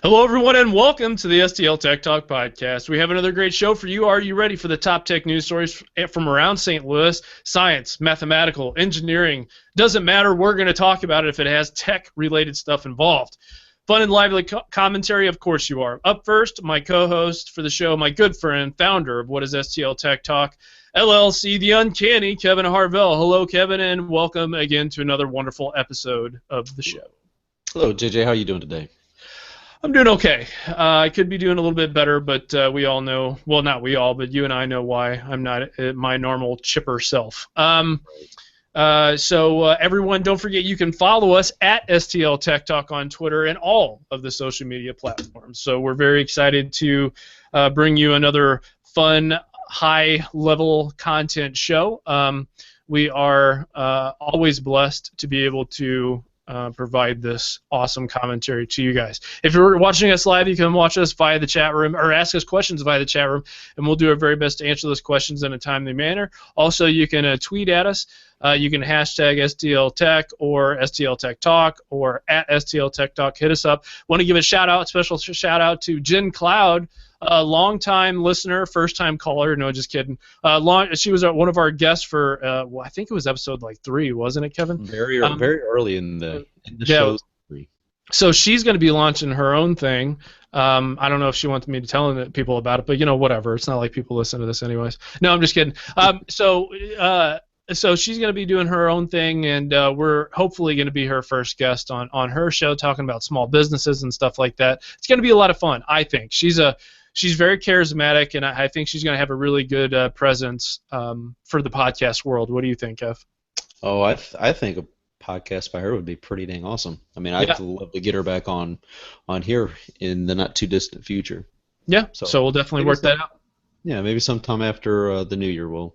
Hello, everyone, and welcome to the STLTechTalk Podcast. We have another great show for you. Are you ready for the top tech news stories from around St. Louis? Science, mathematical, engineering, doesn't matter. We're going to talk about it if it has tech-related stuff involved. Fun and lively commentary, of course you are. Up first, my co-host for the show, my good friend, founder of What is STL Tech Talk, LLC, the uncanny Kevin Harvell. Hello, Kevin, and welcome again to another wonderful episode of the show. Hello, JJ. How are you doing today? I'm doing okay. I could be doing a little bit better, but we all know, well, not we all, but you and I know why I'm not at my normal chipper self. So everyone, don't forget you can follow us at STL Tech Talk on Twitter and all of the social media platforms. So we're very excited to bring you another fun, high-level content show. We are always blessed to be able to provide this awesome commentary to you guys. If you're watching us live, you can watch us via the chat room or ask us questions via the chat room, and we'll do our very best to answer those questions in a timely manner. Also, you can tweet at us. You can hashtag STLTech or STLTechTalk or at STLTechTalk. Hit us up. Want to give a special shout out to Jen Cloud, a long-time listener, first-time caller. No, just kidding. She was one of our guests for, I think it was episode like 3, wasn't it, Kevin? Very early in the show. So she's going to be launching her own thing. I don't know if she wanted me to tell people about it, but whatever. It's not like people listen to this anyways. No, I'm just kidding. So she's going to be doing her own thing, and we're hopefully going to be her first guest on her show, talking about small businesses and stuff like that. It's going to be a lot of fun, I think. She's very charismatic, and I think she's going to have a really good presence for the podcast world. What do you think, Kev? Oh, I think a podcast by her would be pretty dang awesome. I mean, I'd love to get her back on here in the not-too-distant future. Yeah, so we'll definitely work that out. Yeah, maybe sometime after the new year we'll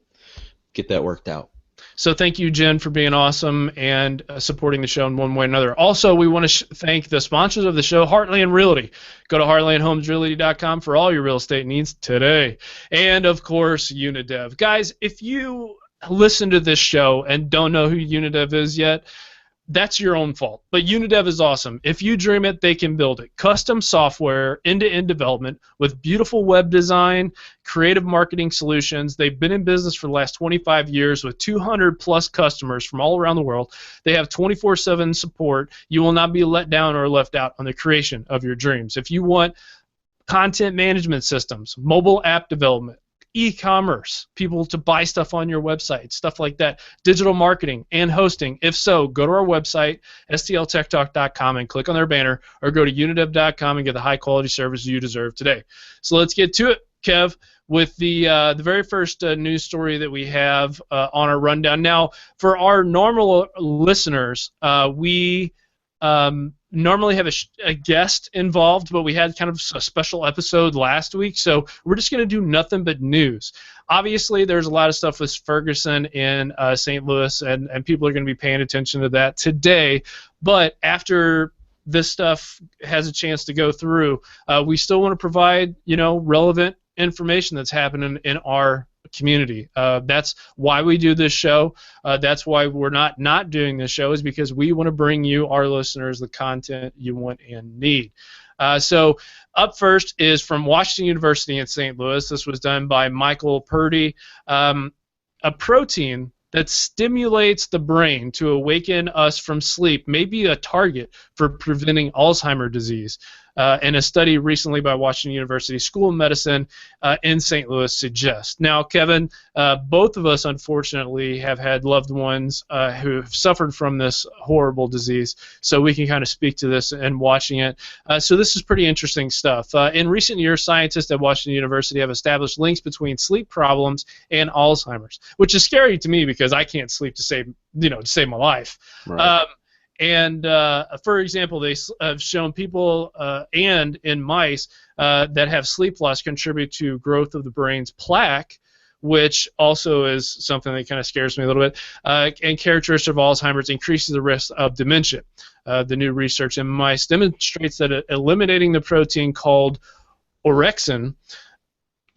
get that worked out. So thank you, Jen, for being awesome and supporting the show in one way or another. Also, we want to thank the sponsors of the show, Heartland Realty. Go to heartlandhomesrealty.com for all your real estate needs today. And, of course, Unidev. Guys, if you listen to this show and don't know who Unidev is yet, that's your own fault. But Unidev is awesome. If you dream it, they can build it. Custom software, end-to-end development with beautiful web design, creative marketing solutions. They've been in business for the last 25 years with 200-plus customers from all around the world. They have 24/7 support. You will not be let down or left out on the creation of your dreams. If you want content management systems, mobile app development, e-commerce, people to buy stuff on your website, stuff like that, digital marketing and hosting. If so, go to our website, stltechtalk.com, and click on their banner, or go to unidev.com and get the high-quality service you deserve today. So let's get to it, Kev, with the very first news story that we have on our rundown. Now, for our normal listeners, we normally have a guest involved, but we had kind of a special episode last week, so we're just going to do nothing but news. Obviously, there's a lot of stuff with Ferguson in St. Louis, and people are going to be paying attention to that today, but after this stuff has a chance to go through, we still want to provide, relevant information that's happening in our community. That's why we do this show. That's why we're not doing this show, is because we want to bring you, our listeners, the content you want and need. So up first is from Washington University in St. Louis. This was done by Michael Purdy. A protein that stimulates the brain to awaken us from sleep may be a target for preventing Alzheimer's disease. And a study recently by Washington University School of Medicine in St. Louis suggests. Now, Kevin, both of us, unfortunately, have had loved ones who have suffered from this horrible disease, so we can kind of speak to this and watching it. So this is pretty interesting stuff. In recent years, scientists at Washington University have established links between sleep problems and Alzheimer's, which is scary to me because I can't sleep to save my life. Right. And for example, they have shown people and in mice that have sleep loss contribute to growth of the brain's plaque, which also is something that kind of scares me a little bit. And characteristic of Alzheimer's increases the risk of dementia. The new research in mice demonstrates that eliminating the protein called orexin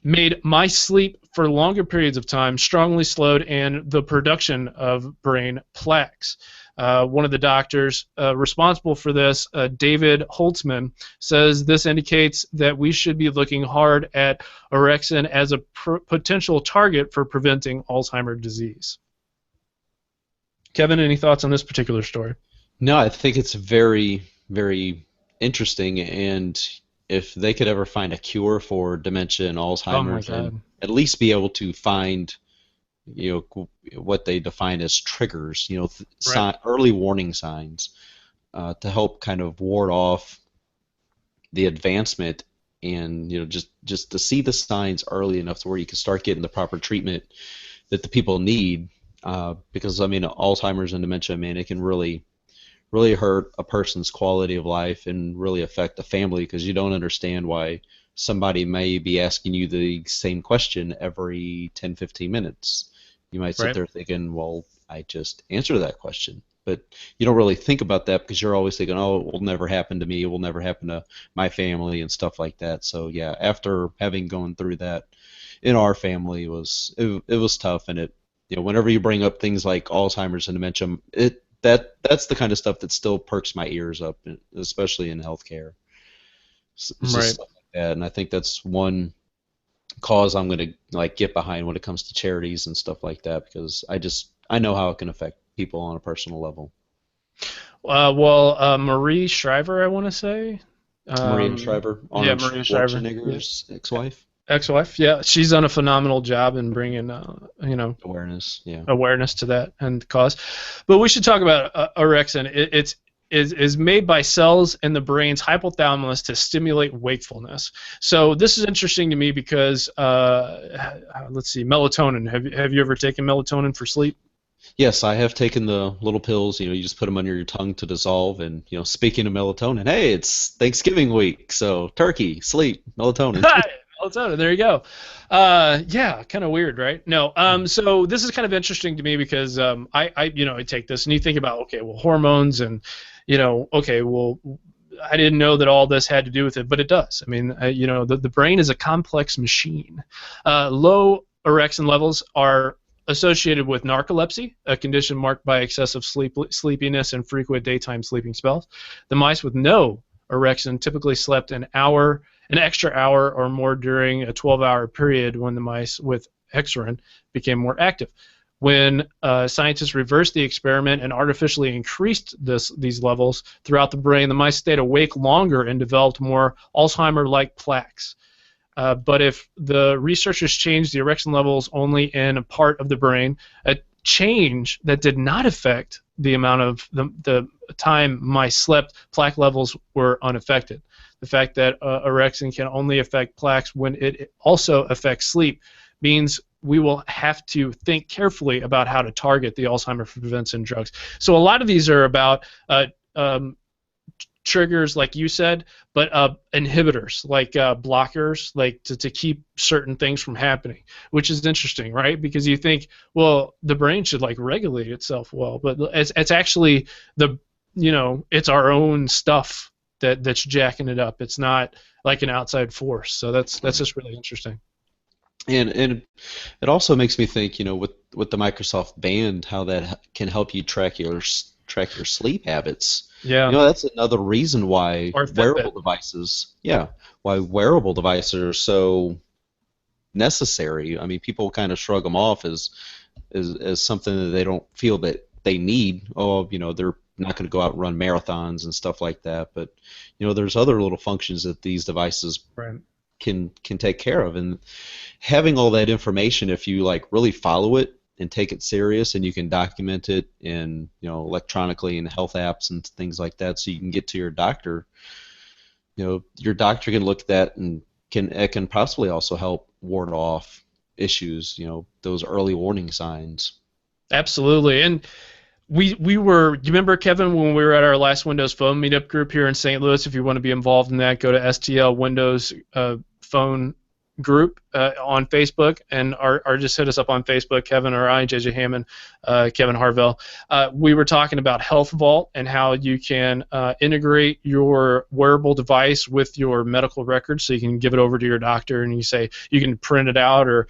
made mice sleep for longer periods of time, strongly slowed and the production of brain plaques. One of the doctors responsible for this, David Holtzman, says this indicates that we should be looking hard at orexin as a potential target for preventing Alzheimer's disease. Kevin, any thoughts on this particular story? No, I think it's very, very interesting, and if they could ever find a cure for dementia and Alzheimer's, and at least be able to find, what they define as triggers, early warning signs, to help kind of ward off the advancement, and just to see the signs early enough to where you can start getting the proper treatment that the people need, because Alzheimer's and dementia, it can really hurt a person's quality of life and really affect the family, because you don't understand why somebody may be asking you the same question every 10-15 minutes. You might sit there thinking, well, I just answered that question. But you don't really think about that, because you're always thinking, oh, it will never happen to me, it will never happen to my family and stuff like that. So yeah, after having gone through that in our family, it was tough. And whenever you bring up things like Alzheimer's and dementia, that's the kind of stuff that still perks my ears up, especially in healthcare. Stuff like that. And I think that's one cause I'm going to get behind when it comes to charities and stuff like that, because I know how it can affect people on a personal level. Marie Shriver, I want to say. Maria Shriver, Maria Shriver, Schwarzenegger's ex-wife. Ex-wife, yeah, she's done a phenomenal job in bringing, awareness to that and cause. But we should talk about orexin. It is made by cells in the brain's hypothalamus to stimulate wakefulness. So this is interesting to me because, let's see, melatonin. Have you ever taken melatonin for sleep? Yes, I have taken the little pills. You just put them under your tongue to dissolve. And speaking of melatonin, hey, it's Thanksgiving week, so turkey, sleep, melatonin. Melatonin, there you go. Yeah, kind of weird, right? No. So this is kind of interesting to me because I take this and you think about, okay, well, hormones and, okay, well, I didn't know that all this had to do with it, but it does. The brain is a complex machine. Low orexin levels are associated with narcolepsy, a condition marked by excessive sleepiness and frequent daytime sleeping spells. The mice with no orexin typically slept an extra hour or more during a 12-hour period when the mice with hexerin became more active. When scientists reversed the experiment and artificially increased these levels throughout the brain, the mice stayed awake longer and developed more Alzheimer-like plaques. But if the researchers changed the orexin levels only in a part of the brain, a change that did not affect the amount of the time mice slept, plaque levels were unaffected. The fact that orexin can only affect plaques when it also affects sleep means we will have to think carefully about how to target the Alzheimer prevention drugs. So a lot of these are about triggers, like you said, but inhibitors, like blockers, like to keep certain things from happening, which is interesting, right? Because you think, well, the brain should regulate itself well, but it's actually it's our own stuff that's jacking it up. It's not like an outside force. So that's just really interesting. And it also makes me think, with the Microsoft Band, how that can help you track your sleep habits. Yeah. That's another reason why wearable devices are so necessary. People kind of shrug them off as something that they don't feel that they need. They're not going to go out and run marathons and stuff like that. But there's other little functions that these devices can take care of. And having all that information, if you really follow it and take it serious, and you can document it in electronically in health apps and things like that, so you can get to your doctor. Your doctor can look at that and can possibly also help ward off issues. Those early warning signs. Absolutely. And we were, you remember, Kevin, when we were at our last Windows Phone meetup group here in St. Louis? If you want to be involved in that, go to STL Windows Phone group on Facebook, or just hit us up on Facebook, Kevin or I, JJ Hammond, Kevin Harvell. We were talking about Health Vault and how you can integrate your wearable device with your medical records, so you can give it over to your doctor and you can print it out or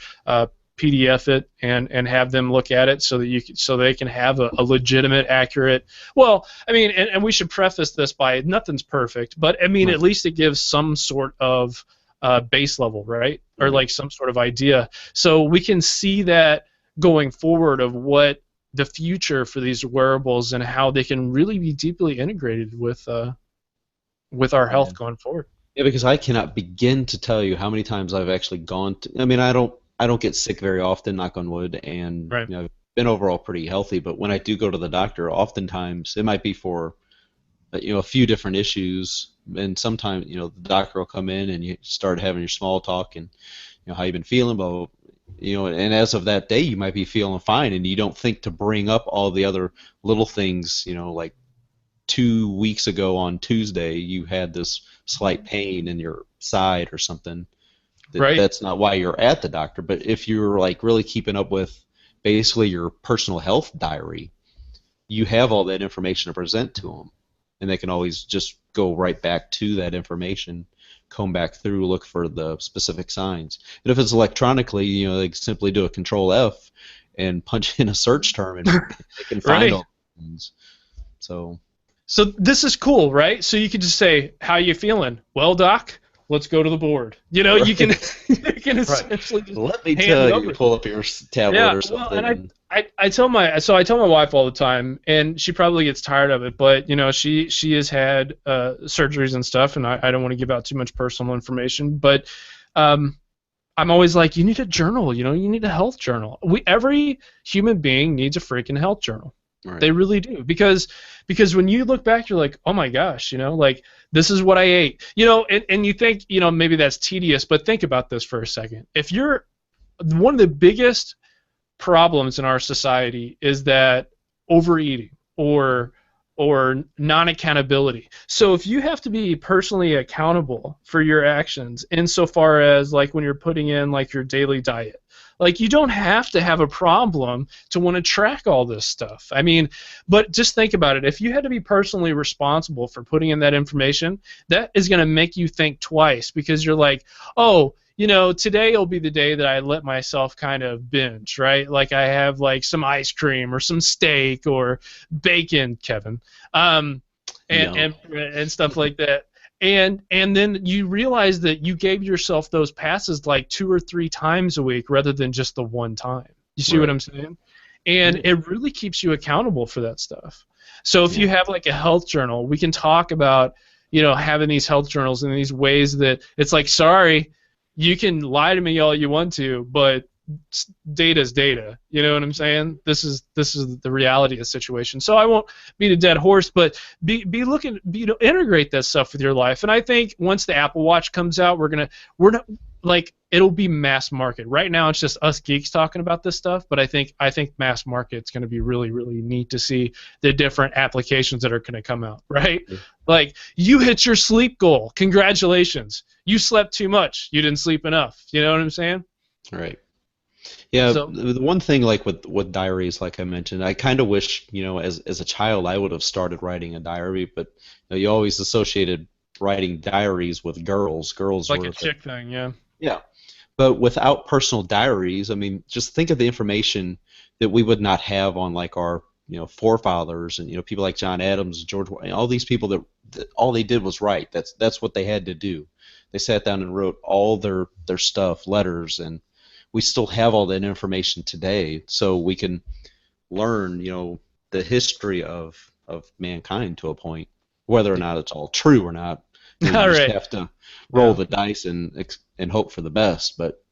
PDF it and have them look at it so that so they can have a legitimate, accurate. Well, I mean, and we should preface this by nothing's perfect, but I mean, at least it gives some sort of base level, right? Or like some sort of idea, so we can see that going forward of what the future for these wearables and how they can really be deeply integrated with our health going forward. Yeah, because I cannot begin to tell you how many times I've actually gone to. I mean, I don't get sick very often, knock on wood, and Right. I've been overall pretty healthy. But when I do go to the doctor, oftentimes it might be for a few different issues, and sometimes the doctor will come in and you start having your small talk and how you been feeling, but and as of that day you might be feeling fine, and you don't think to bring up all the other little things, like 2 weeks ago on Tuesday you had this slight pain in your side or something. Right. That's not why you're at the doctor. But if you're like really keeping up with basically your personal health diary, you have all that information to present to them, and they can always just go right back to that information, comb back through, look for the specific signs. And if it's electronically, they can simply do a Control F and punch in a search term, and they can find all things. So this is cool, right? So you can just say, "How you feeling?" "Well, doc, let's go to the board." You can essentially just let me hand tell it you, over. Pull up your tablet or something. Well, and I tell my wife all the time, and she probably gets tired of it, but she has had surgeries and stuff, and I don't want to give out too much personal information, but I'm always like, you need a journal, you need a health journal. Every human being needs a freaking health journal. Right. They really do, because when you look back, you're like, oh my gosh, like this is what I ate, and you think, maybe that's tedious, but think about this for a second. If you're one of the biggest problems in our society is that overeating or non-accountability. So if you have to be personally accountable for your actions insofar as like when you're putting in like your daily diet, like you don't have to have a problem to want to track all this stuff. I mean, but just think about it. If you had to be personally responsible for putting in that information, that is going to make you think twice, because you're like, oh, today will be the day that I let myself kind of binge, right? Like I have like some ice cream or some steak or bacon, Kevin, and stuff like that. And then you realize that you gave yourself those passes like 2 or 3 times a week rather than just the one time. You see what I'm saying? And it really keeps you accountable for that stuff. So if you have like a health journal, we can talk about, having these health journals in these ways that it's like, sorry, you can lie to me all you want to, but data's data. You know what I'm saying? This is the reality of the situation. So I won't beat a dead horse, but integrate that stuff with your life. And I think once the Apple Watch comes out, we're not like, it'll be mass market. Right now it's just us geeks talking about this stuff, but I think mass market's going to be really, really neat to see the different applications that are going to come out, right? Yeah. Like, you hit your sleep goal. Congratulations. You slept too much. You didn't sleep enough. You know what I'm saying? Right. Yeah, so, the one thing like with diaries, like I mentioned, I kind of wish, as a child I would have started writing a diary, but you always associated writing diaries with girls. Girls like were a chick thing, yeah. Yeah, but without personal diaries, I mean, just think of the information that we would not have on like our forefathers and people like John Adams, George, all these people that all they did was write. That's what they had to do. They sat down and wrote all their stuff, letters, and we still have all that information today, so we can learn the history of mankind to a point, whether or not it's all true or not. You just have to roll the dice and hope for the best. But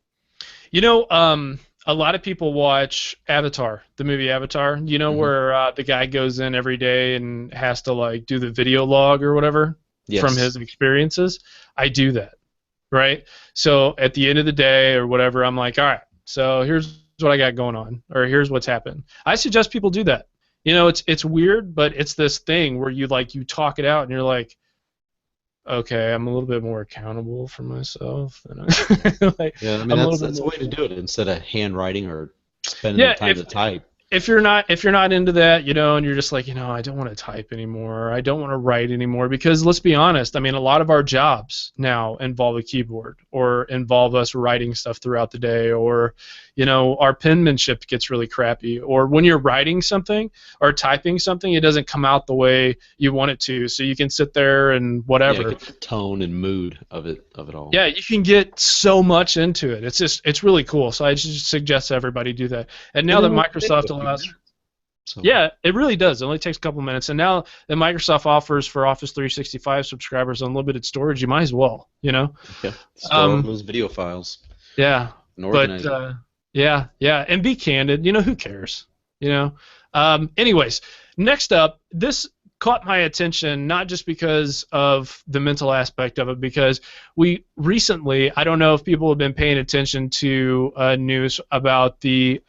a lot of people watch Avatar, the movie Avatar. Where the guy goes in every day and has to like do the video log or whatever from his experiences. I do that, right? So at the end of the day or whatever, I'm like, all right, so here's what I got going on, or here's what's happened. I suggest people do that. It's weird, but it's this thing where you talk it out and you're like, okay, I'm a little bit more accountable for myself. Like, yeah, I mean that's the way to do it instead of handwriting or spending the time to type. If you're not into that, and you're just like, I don't want to type anymore, I don't want to write anymore, because let's be honest, I mean, a lot of our jobs now involve a keyboard or involve us writing stuff throughout the day, or our penmanship gets really crappy, or when you're writing something or typing something, it doesn't come out the way you want it to. So you can sit there and whatever. Yeah, get the tone and mood of it all. Yeah, you can get so much into it. It's really cool. So I just suggest everybody do that. And now that Microsoft allows. So. Yeah, it really does. It only takes a couple minutes. And now that Microsoft offers for Office 365 subscribers unlimited storage, you might as well, Yeah, store all those video files. Yeah, but yeah, and be candid. Who cares? Anyways, next up, this caught my attention not just because of the mental aspect of it, because we recently, I don't know if people have been paying attention to news about the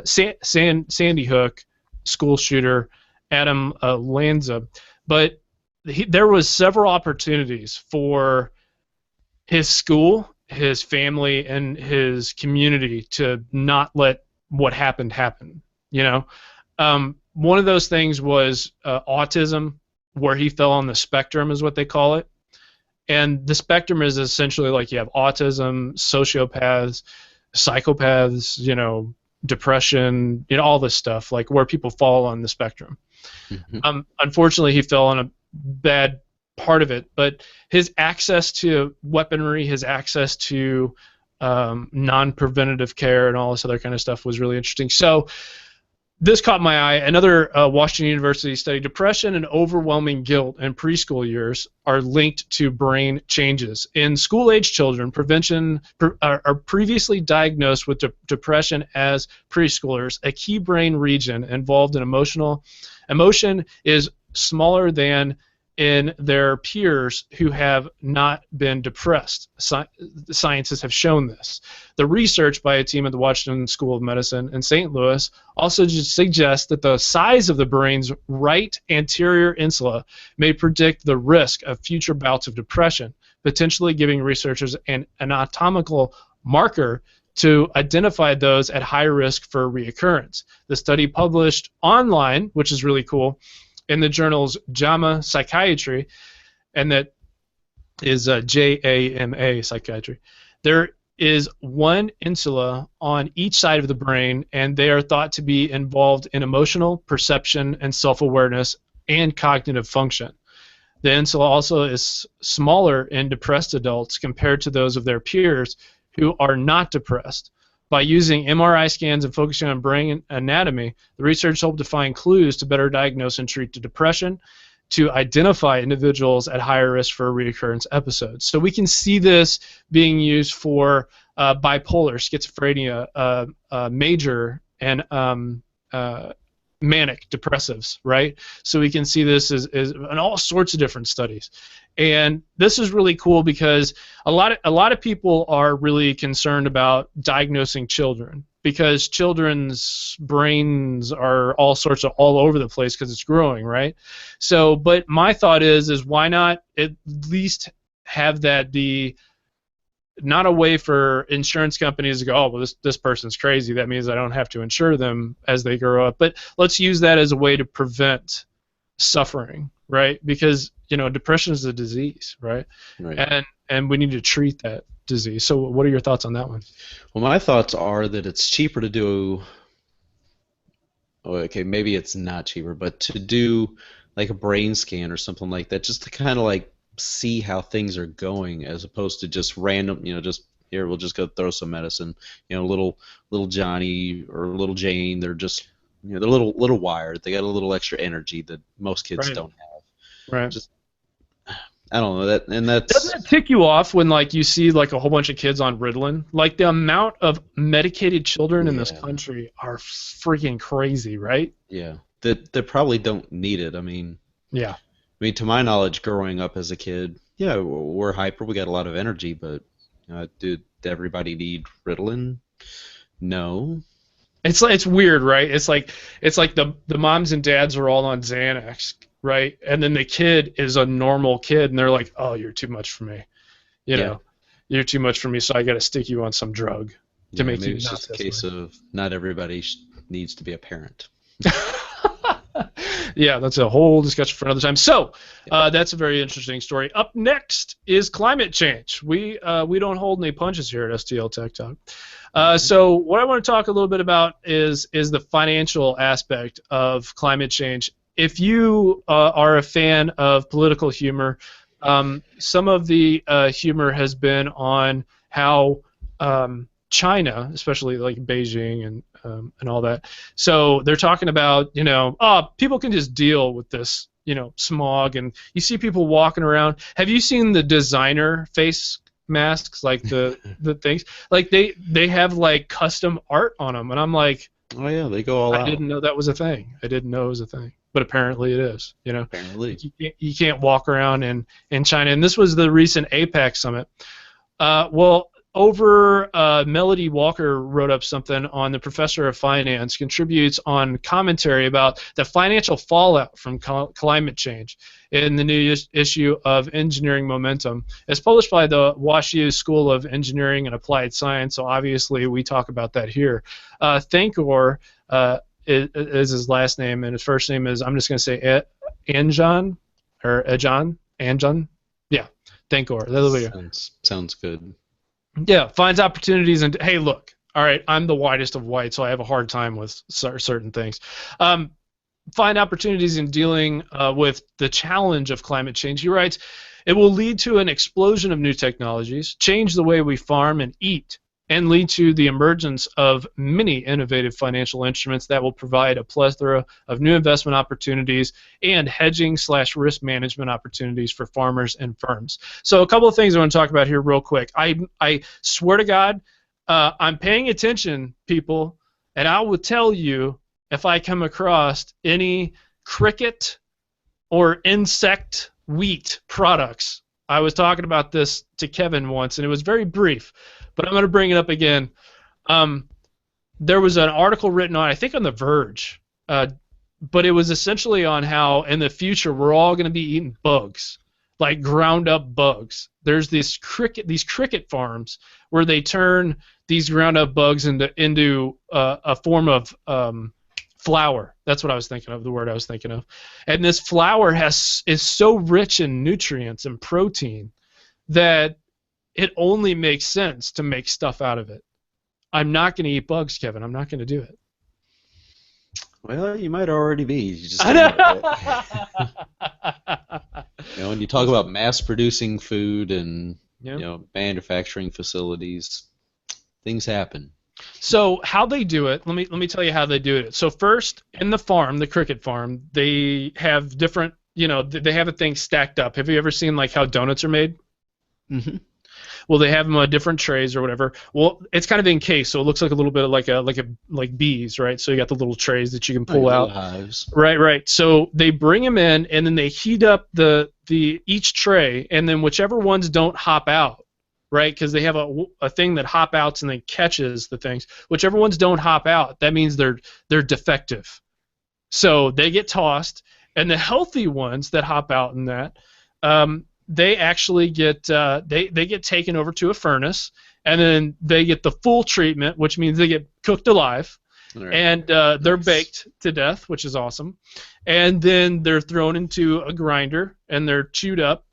Sandy Hook school shooter, Adam Lanza, but there was several opportunities for his school, his family, and his community to not let what happened happen. One of those things was autism, where he fell on the spectrum, is what they call it. And the spectrum is essentially like you have autism, sociopaths, psychopaths, depression, all this stuff, like where people fall on the spectrum. Mm-hmm. Unfortunately, he fell on a bad part of it, but his access to weaponry, his access to non-preventative care and all this other kind of stuff was really interesting. So this caught my eye. Another Washington University study: depression and overwhelming guilt in preschool years are linked to brain changes. In school-age children, are previously diagnosed with depression as preschoolers. A key brain region involved in emotion is smaller than in their peers who have not been depressed. Scientists have shown this. The research by a team at the Washington School of Medicine in St. Louis also suggests that the size of the brain's right anterior insula may predict the risk of future bouts of depression, potentially giving researchers an anatomical marker to identify those at high risk for reoccurrence. The study published online, which is really cool, in the journals JAMA Psychiatry, and that is JAMA Psychiatry. There is one insula on each side of the brain, and they are thought to be involved in emotional, perception, and self-awareness and cognitive function. The insula also is smaller in depressed adults compared to those of their peers who are not depressed. By using MRI scans and focusing on brain anatomy, the research hoped to find clues to better diagnose and treat the depression, to identify individuals at higher risk for reoccurrence episodes. So we can see this being used for bipolar, schizophrenia, major, and manic depressives, right? So we can see this as in all sorts of different studies. And this is really cool because a lot of people are really concerned about diagnosing children, because children's brains are all over the place because it's growing, right? So, but my thought is why not at least have that be not a way for insurance companies to go, oh, well, this person's crazy, that means I don't have to insure them as they grow up, but let's use that as a way to prevent suffering, right? Because depression is a disease, right? And we need to treat that disease. So what are your thoughts on that one? Well, my thoughts are that it's cheaper to do, okay, maybe it's not cheaper, but to do like a brain scan or something like that, just to kind of like see how things are going, as opposed to just random, just here, we'll just go throw some medicine. Little Johnny or little Jane, they're just, they're little wired. They got a little extra energy that most kids don't have. Right. Just, I don't know that, and that's. Doesn't it tick you off when you see a whole bunch of kids on Ritalin? Like the amount of medicated children in this country are freaking crazy, right? Yeah. That they probably don't need it. I mean. Yeah. I mean, to my knowledge, growing up as a kid, yeah, we're hyper. We got a lot of energy, but did everybody need Ritalin? No. It's weird, right? It's like the moms and dads are all on Xanax, right? And then the kid is a normal kid, and they're like, "Oh, you're too much for me, you're too much for me, so I got to stick you on some drug to make you." It's just a case of not everybody needs to be a parent. Yeah, that's a whole discussion for another time. So that's a very interesting story. Up next is climate change. We don't hold any punches here at STL Tech Talk. So what I want to talk a little bit about is the financial aspect of climate change. If you are a fan of political humor, some of the humor has been on how China, especially like Beijing and all that. So they're talking about, people can just deal with this, smog, and you see people walking around. Have you seen the designer face masks, like the things? Like they have like custom art on them, and I'm like, oh yeah, they go all out. I didn't know that was a thing. I didn't know it was a thing, but apparently it is. Apparently. You can't walk around in China, and this was the recent APEC summit. Melody Walker wrote up something on the Professor of Finance, contributes on commentary about the financial fallout from climate change in the new issue of Engineering Momentum. It's published by the WashU School of Engineering and Applied Science, so obviously we talk about that here. Thankor is his last name, and his first name is, I'm just going to say Anjan, or Anjan. Yeah, Thankor. There we go. Sounds good. Yeah, finds opportunities, and hey, look, all right, I'm the whitest of white, so I have a hard time with certain things. Find opportunities in dealing with the challenge of climate change. He writes, it will lead to an explosion of new technologies, change the way we farm and eat, and lead to the emergence of many innovative financial instruments that will provide a plethora of new investment opportunities and hedging/risk management opportunities for farmers and firms. So a couple of things I want to talk about here real quick. I swear to God, I'm paying attention, people, and I will tell you if I come across any cricket or insect wheat products. I was talking about this to Kevin once, and it was very brief, but I'm going to bring it up again. There was an article written on, I think, on The Verge, but it was essentially on how in the future we're all going to be eating bugs, like ground-up bugs. There's these cricket farms where they turn these ground-up bugs into a form of flour. That's what I was thinking of, the word I was thinking of. And this flour is so rich in nutrients and protein that it only makes sense to make stuff out of it. I'm not going to eat bugs, Kevin. I'm not going to do it. Well, you might already be. You just when you talk about mass-producing food and manufacturing facilities, things happen. So how they do it, let me tell you how they do it. So first, in the farm, the cricket farm, they have different, they have a thing stacked up. Have you ever seen like how donuts are made? Mm-hmm. Well, they have them on different trays or whatever. Well, it's kind of encased, so it looks like a little bit like bees, right? So you got the little trays that you can pull out. Hives. Right. So they bring them in, and then they heat up each tray, and then whichever ones don't hop out, right? Because they have a thing that hop outs and then catches the things. Whichever ones don't hop out, that means they're defective. So they get tossed, and the healthy ones that hop out in that, they actually get they get taken over to a furnace, and then they get the full treatment, which means they get cooked alive, right. And they're baked to death, which is awesome, and then they're thrown into a grinder and they're chewed up,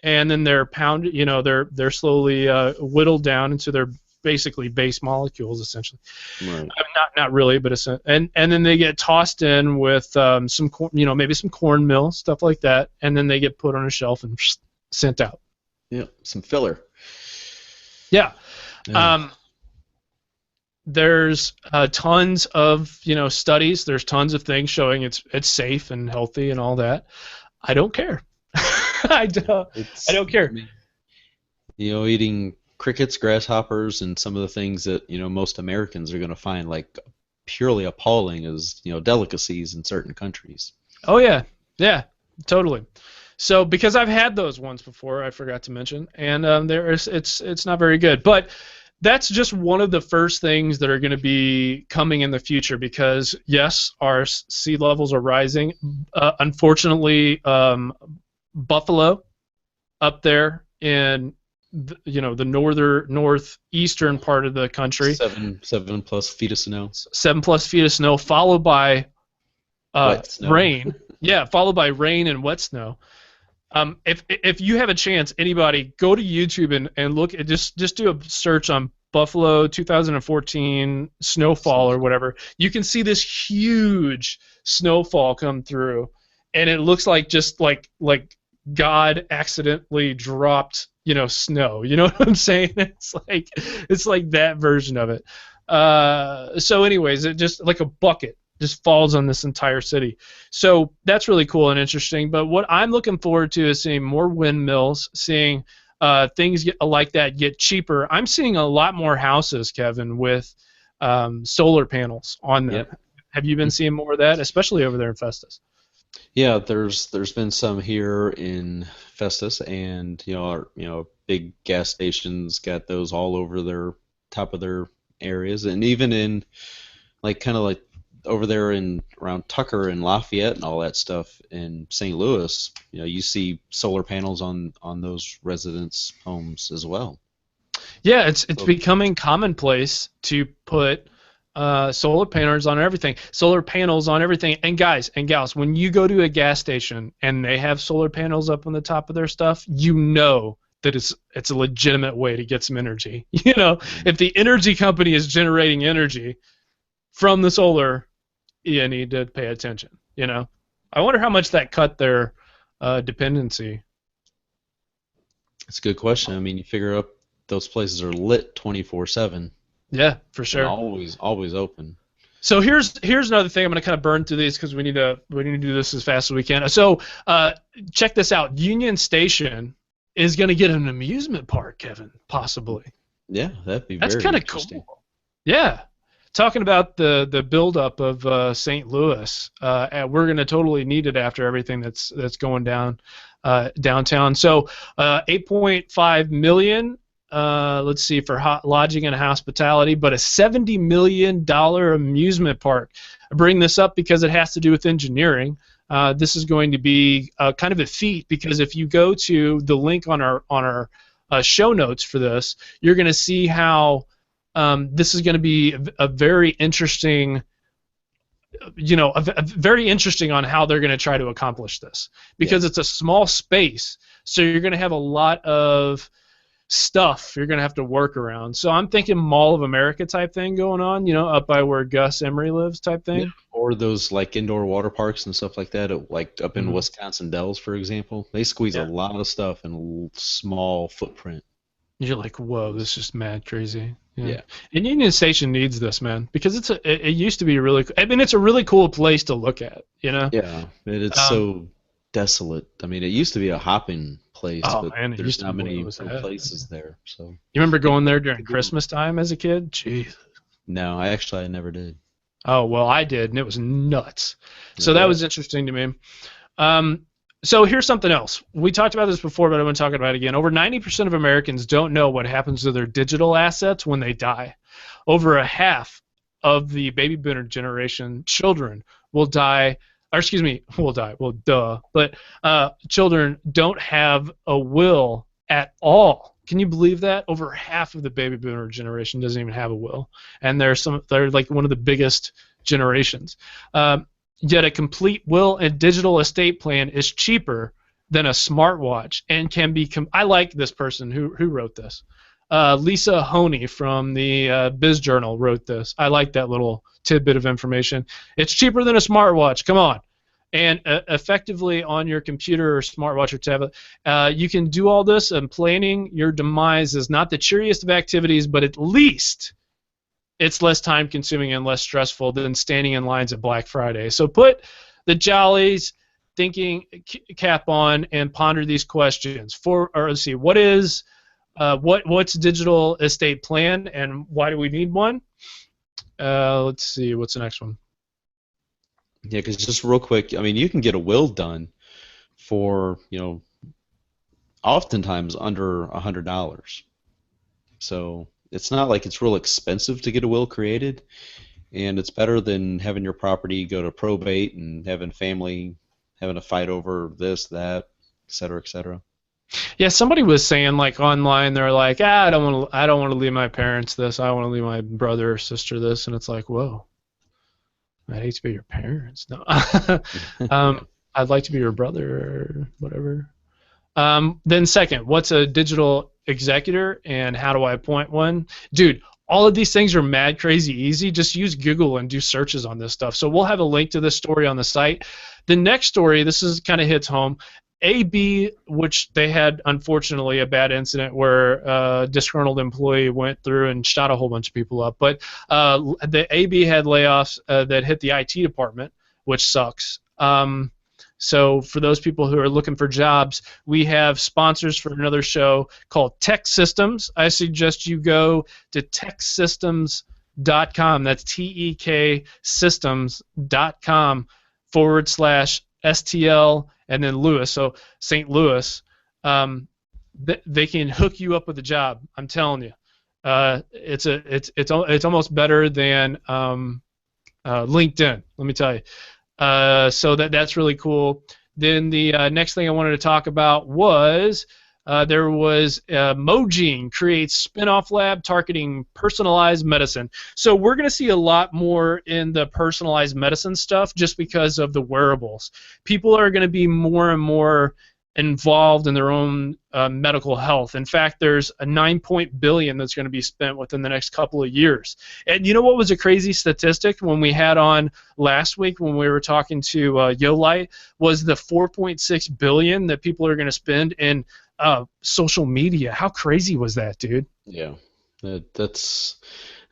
and then they're pounded, they're slowly whittled down into their basically base molecules, essentially. Right. Not really, but and then they get tossed in with some maybe some cornmeal, stuff like that, and then they get put on a shelf and sent out. Yeah, some filler. Yeah. There's tons of studies. There's tons of things showing it's safe and healthy and all that. I don't care. I don't care. Eating crickets, grasshoppers, and some of the things that most Americans are going to find like purely appalling as delicacies in certain countries. Oh yeah, totally. So because I've had those ones before, I forgot to mention, and it's not very good. But that's just one of the first things that are going to be coming in the future because yes, our sea levels are rising. Unfortunately, Buffalo up there in the northeastern part of the country. 7+ feet of snow. 7+ feet of snow, followed by Wet snow. Rain. Yeah, followed by rain and wet snow. If you have a chance, anybody, go to YouTube and look at just do a search on Buffalo 2014 snowfall or whatever. You can see this huge snowfall come through, and it looks like just like God accidentally dropped snow. You know what I'm saying? It's like that version of it. So anyways, it just like a bucket just falls on this entire city. So that's really cool and interesting. But what I'm looking forward to is seeing more windmills, seeing things like that get cheaper. I'm seeing a lot more houses, Kevin, with solar panels on them. Yep. Have you been seeing more of that, especially over there in Festus? Yeah, there's been some here in Festus, and big gas stations got those all over their top of their areas, and even in kind of like over there in around Tucker and Lafayette and all that stuff in St. Louis, you see solar panels on those residents' homes as well. Yeah, it's becoming commonplace to put solar panels on everything. And guys and gals, when you go to a gas station and they have solar panels up on the top of their stuff, that it's a legitimate way to get some energy. If the energy company is generating energy from the solar, you need to pay attention. I wonder how much that cut their dependency. That's a good question. I mean, you figure up those places are lit 24/7. Yeah, for sure. Always open. So here's another thing. I'm going to kind of burn through these because we need to do this as fast as we can. So check this out. Union Station is going to get an amusement park, Kevin, possibly. Yeah, that'd be That's very kind of interesting. cool. Yeah. Talking about the buildup of St. Louis, we're going to totally need it after everything that's going down downtown. So 8.5 million. Let's see, for lodging and hospitality, but a $70 million amusement park. I bring this up because it has to do with engineering. This is going to be kind of a feat, because if you go to the link on our show notes for this, you're going to see how this is going to be a very interesting, very interesting on how they're going to try to accomplish this, because it's a small space, so you're going to have a lot of stuff you're going to have to work around. So I'm thinking Mall of America type thing going on, up by where Gus Emery lives type thing. Yeah. Or those indoor water parks and stuff like that, like up in Wisconsin Dells, for example. They squeeze a lot of stuff in a small footprint. You're like, whoa, this is just mad crazy. Yeah. And Union Station needs this, man, because it used to be it's a really cool place to look at, Yeah, it's so desolate. I mean, it used to be a hopping place, but there's not many places there. So you remember going there during Christmas time as a kid? Jeez. No, I never did. Oh, well, I did, and it was nuts. So that was interesting to me. So here's something else. We talked about this before, but I'm going to talk about it again. Over 90% of Americans don't know what happens to their digital assets when they die. Over a half of the baby boomer generation children will die. Well, duh. But children don't have a will at all. Can you believe that? Over half of the baby boomer generation doesn't even have a will, and they're like one of the biggest generations. Yet a complete will and digital estate plan is cheaper than a smartwatch and can be. I like this person who wrote this. Lisa Honey from the Biz Journal wrote this. I like that little tidbit of information. It's cheaper than a smartwatch. Come on. And effectively on your computer or smartwatch or tablet, you can do all this, and planning your demise is not the cheeriest of activities, but at least it's less time-consuming and less stressful than standing in lines at Black Friday. So put the Jollies thinking cap on and ponder these questions. Let's see, what's digital estate plan, and why do we need one? Let's see, what's the next one? Yeah, because just real quick, I mean, you can get a will done for, oftentimes under $100. So it's not like it's real expensive to get a will created, and it's better than having your property go to probate and having family having a fight over this, that, et cetera, et cetera. Yeah, somebody was saying online, they're like, I don't want to leave my parents this, I want to leave my brother or sister this, and it's like, whoa. I'd hate to be your parents. No. I'd like to be your brother or whatever. Then second, what's a digital executor and how do I appoint one? Dude, all of these things are mad crazy easy. Just use Google and do searches on this stuff. So we'll have a link to this story on the site. The next story, this is kind of hits home. AB, which they had unfortunately a bad incident where a disgruntled employee went through and shot a whole bunch of people up. But the AB had layoffs that hit the IT department, which sucks. So for those people who are looking for jobs, we have sponsors for another show called Tech Systems. I suggest you go to techsystems.com. That's TEK systems.com/STL and then Louis. So St. Louis. They can hook you up with a job. I'm telling you. It's almost better than LinkedIn. Let me tell you. So that's really cool. Then the next thing I wanted to talk about was there was Mojing creates spin-off lab targeting personalized medicine. So we're going to see a lot more in the personalized medicine stuff just because of the wearables. People are going to be more and more involved in their own medical health. In fact, there's a $9 billion that's going to be spent within the next couple of years. And you know what was a crazy statistic when we had on last week when we were talking to Yolite was the $4.6 billion that people are going to spend in social media. How crazy was that, dude? Yeah, that's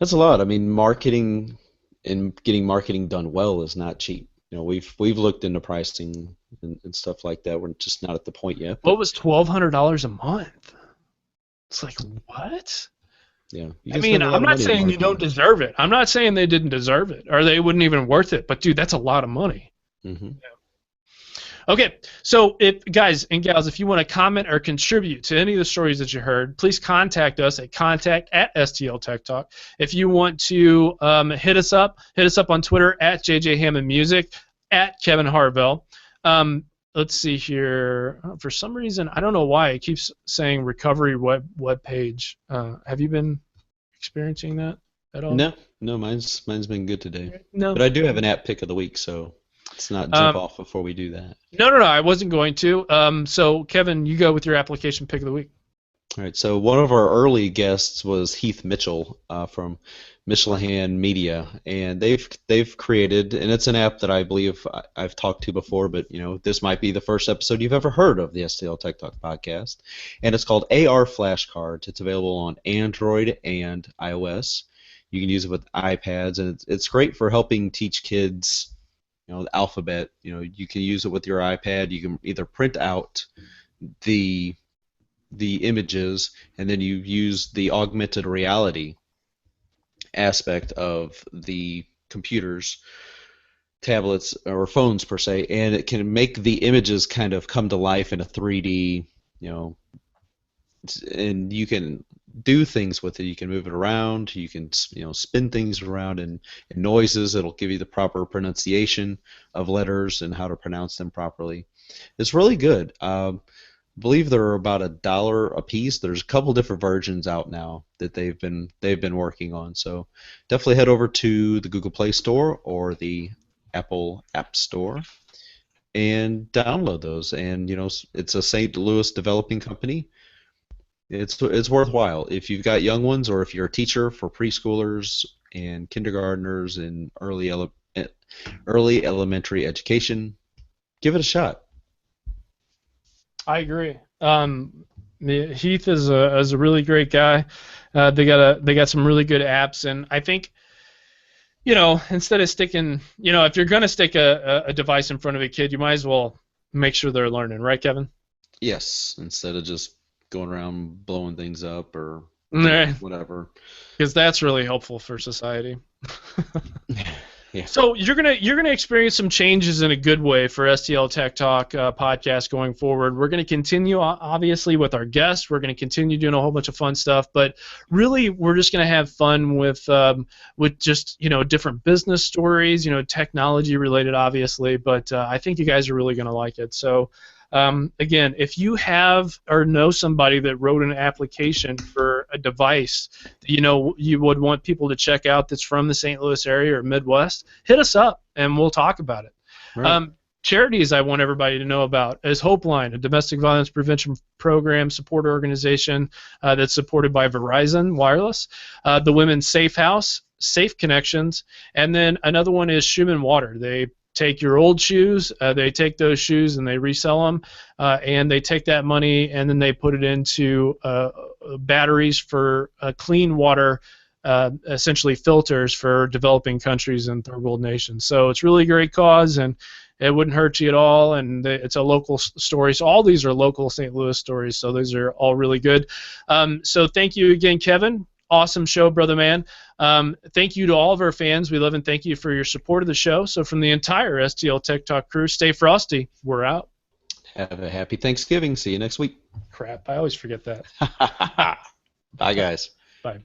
a lot. I mean, marketing and getting marketing done well is not cheap. You know, we've looked into pricing and stuff like that. We're just not at the point yet. What was $1,200 a month? It's like, what? Yeah. I mean, I'm not saying you don't deserve it. I'm not saying they didn't deserve it or they wouldn't even worth it. But dude, that's a lot of money. Mm-hmm. Yeah. Okay, so guys and gals, if you want to comment or contribute to any of the stories that you heard, please contact us at contact@STLTechTalk. If you want to hit us up on Twitter at JJHammondMusic, at Kevin Harvell. Let's see here. For some reason, I don't know why it keeps saying recovery web page. Have you been experiencing that at all? No, mine's been good today. No, but I do have an app pick of the week, so. Let's not jump off before we do that. No, I wasn't going to. So, Kevin, you go with your application pick of the week. All right, so one of our early guests was Heath Mitchell from Michelin Media, and they've created, and it's an app that I believe I've talked to before, but you know this might be the first episode you've ever heard of the STL Tech Talk podcast, and it's called AR Flashcards. It's available on Android and iOS. You can use it with iPads, and it's great for helping teach kids. You know, the alphabet, you know, you can use it with your iPad. You can either print out the images and then you use the augmented reality aspect of the computers, tablets, or phones per se, and it can make the images kind of come to life in a 3D, you know, and you can do things with it. You can move it around. You can, you know, spin things around and noises. It'll give you the proper pronunciation of letters and how to pronounce them properly. It's really good. I believe they're about $1 a piece. There's a couple different versions out now that they've been working on. So definitely head over to the Google Play Store or the Apple App Store and download those. And you know, it's a St. Louis developing company. It's worthwhile if you've got young ones or if you're a teacher for preschoolers and kindergartners and early elementary education. Give it a shot. I agree. Heath is a really great guy. They got some really good apps, and I think, you know, instead of sticking, you know, if you're gonna stick a device in front of a kid, you might as well make sure they're learning, right, Kevin? Yes, instead of just going around blowing things up or whatever. Because that's really helpful for society. Yeah. So you're gonna experience some changes in a good way for STL Tech Talk podcast going forward. We're gonna continue obviously with our guests. We're gonna continue doing a whole bunch of fun stuff, but really we're just gonna have fun with just, you know, different business stories, you know, technology related obviously. But I think you guys are really gonna like it. So. Again, if you have or know somebody that wrote an application for a device that, you would want people to check out that's from the St. Louis area or Midwest, hit us up and we'll talk about it. Right. Charities I want everybody to know about is Hopeline, a domestic violence prevention program support organization that's supported by Verizon Wireless. The Women's Safe House, Safe Connections, and then another one is Schumann Water. They take your old shoes, they take those shoes and they resell them, and they take that money and then they put it into batteries for clean water, essentially filters for developing countries and third world nations. So it's really a great cause, and it wouldn't hurt you at all, and it's a local story. So all these are local St. Louis stories, so those are all really good. So thank you again, Kevin. Awesome show, brother man. Thank you to all of our fans. We love and thank you for your support of the show. So from the entire STL Tech Talk crew, stay frosty. We're out. Have a happy Thanksgiving. See you next week. Crap, I always forget that. Bye, guys. Bye.